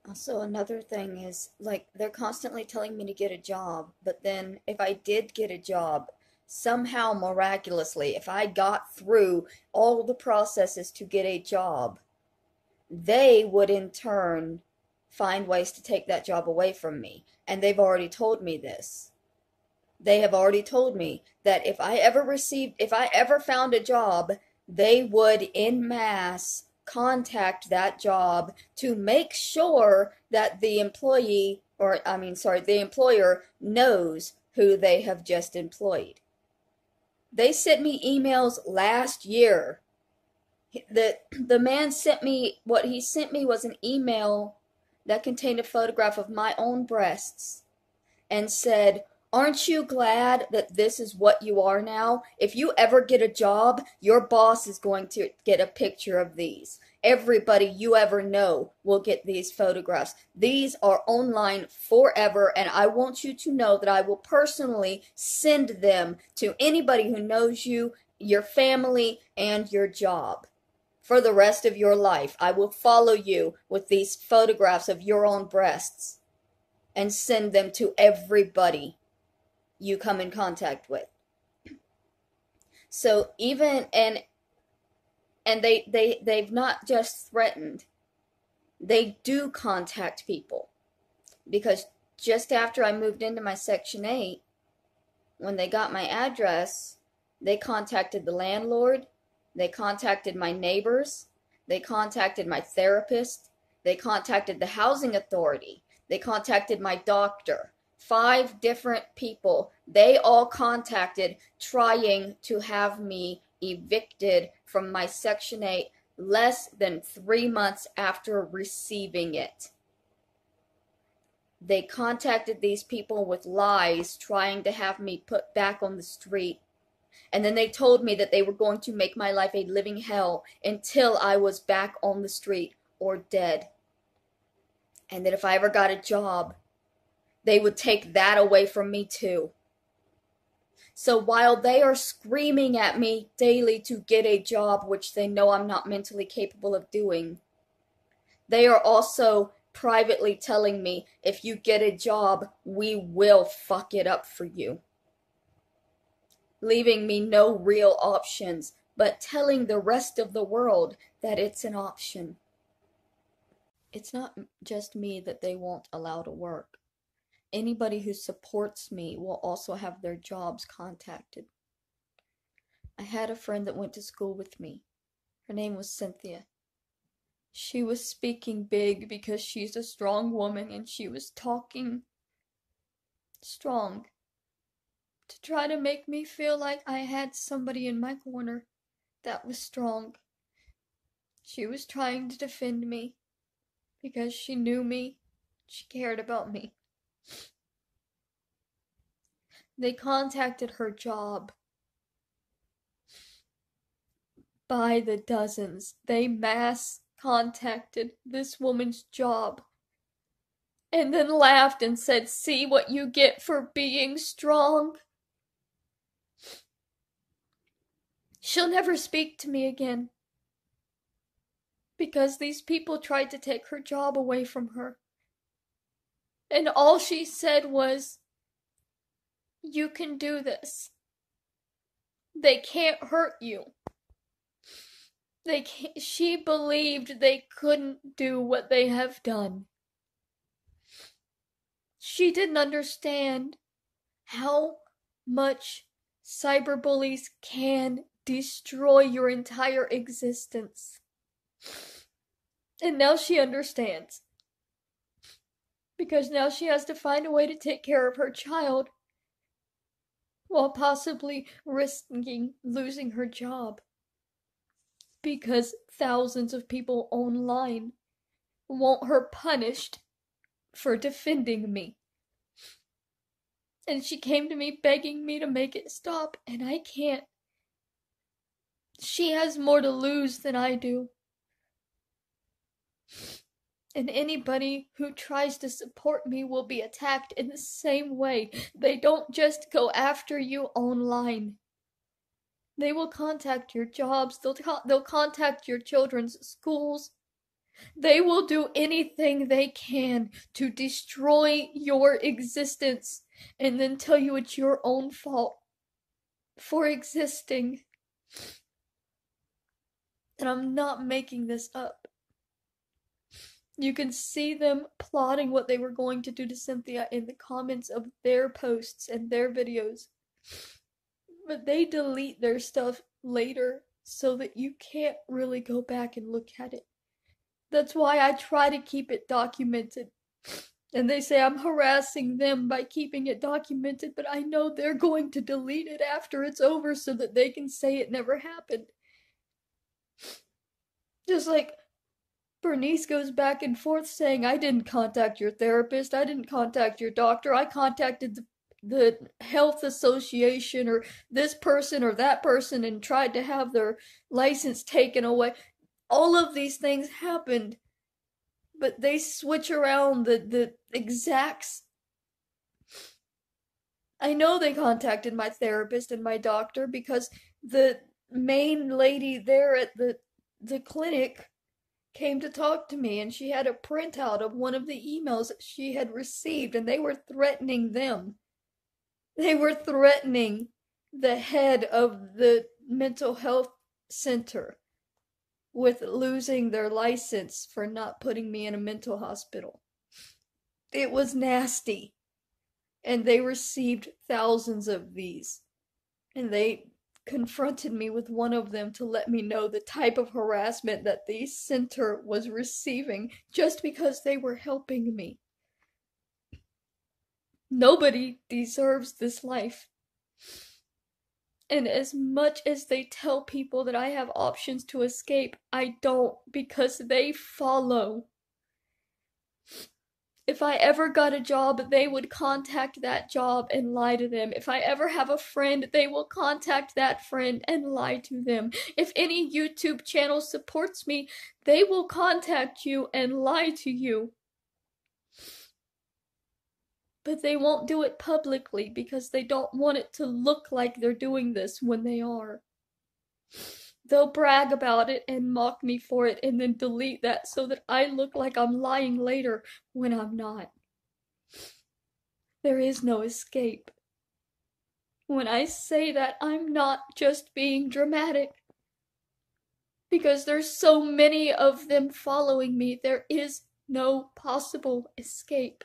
Also, another thing is like they're constantly telling me to get a job, but then if I did get a job, somehow miraculously, if I got through all the processes to get a job, they would in turn find ways to take that job away from me. And they've already told me this. They have already told me that if I ever found a job, they would en masse contact that job to make sure that the employee, or I mean, sorry, the employer knows who they have just employed. They sent me emails last year. The man sent me, what he sent me was an email that contained a photograph of my own breasts and said, "Aren't you glad that this is what you are now? If you ever get a job, your boss is going to get a picture of these. Everybody you ever know will get these photographs. These are online forever, and I want you to know that I will personally send them to anybody who knows you, your family, and your job. For the rest of your life, I will follow you with these photographs of your own breasts and send them to everybody you come in contact with." So even and they've not just threatened. They do contact people, because just after I moved into my Section 8, when they got my address, they contacted the landlord, they contacted my neighbors, they contacted my therapist, they contacted the housing authority, they contacted my doctor. 5 different people they all contacted trying to have me evicted from my Section 8 less than 3 months after receiving it. They contacted these people with lies, trying to have me put back on the street. And then they told me that they were going to make my life a living hell until I was back on the street or dead. And that if I ever got a job, they would take that away from me too. So while they are screaming at me daily to get a job, which they know I'm not mentally capable of doing, they are also privately telling me, if you get a job, we will fuck it up for you. Leaving me no real options, but telling the rest of the world that it's an option. It's not just me that they won't allow to work. Anybody who supports me will also have their jobs contacted. I had a friend that went to school with me. Her name was Cynthia. She was speaking big because she's a strong woman, and she was talking strong to try to make me feel like I had somebody in my corner that was strong. She was trying to defend me because she knew me. She cared about me. They contacted her job by the dozens. They mass contacted this woman's job and then laughed and said, "See what you get for being strong." She'll never speak to me again because these people tried to take her job away from her. And all she said was, "You can do this. They can't hurt you." She believed they couldn't do what they have done. She didn't understand how much cyberbullies can destroy your entire existence. And now she understands. Because now she has to find a way to take care of her child while possibly risking losing her job. Because thousands of people online want her punished for defending me. And she came to me begging me to make it stop, and I can't. She has more to lose than I do. And anybody who tries to support me will be attacked in the same way. They don't just go after you online. They will contact your jobs, they'll contact your children's schools, They will do anything they can to destroy your existence and then tell you it's your own fault for existing. And I'm not making this up. You can see them plotting what they were going to do to Cynthia in the comments of their posts and their videos. But they delete their stuff later so that you can't really go back and look at it. That's why I try to keep it documented. And they say I'm harassing them by keeping it documented, but I know they're going to delete it after it's over so that they can say it never happened. Just like Bernice goes back and forth saying, I didn't contact your therapist, I didn't contact your doctor, I contacted the health association or this person or that person and tried to have their license taken away. All of these things happened, but they switch around the exacts. I know they contacted my therapist and my doctor because the main lady there at the clinic came to talk to me and she had a printout of one of the emails that she had received and they were threatening them. They were threatening the head of the mental health center with losing their license for not putting me in a mental hospital. It was nasty. And they received thousands of these. And they confronted me with one of them to let me know the type of harassment that the center was receiving just because they were helping me. Nobody deserves this life. And as much as they tell people that I have options to escape, I don't, because they follow. If I ever got a job, they would contact that job and lie to them. If I ever have a friend, they will contact that friend and lie to them. If any YouTube channel supports me, they will contact you and lie to you. But they won't do it publicly because they don't want it to look like they're doing this when they are. They'll brag about it and mock me for it and then delete that so that I look like I'm lying later when I'm not. There is no escape. When I say that, I'm not just being dramatic. Because there's so many of them following me, there is no possible escape.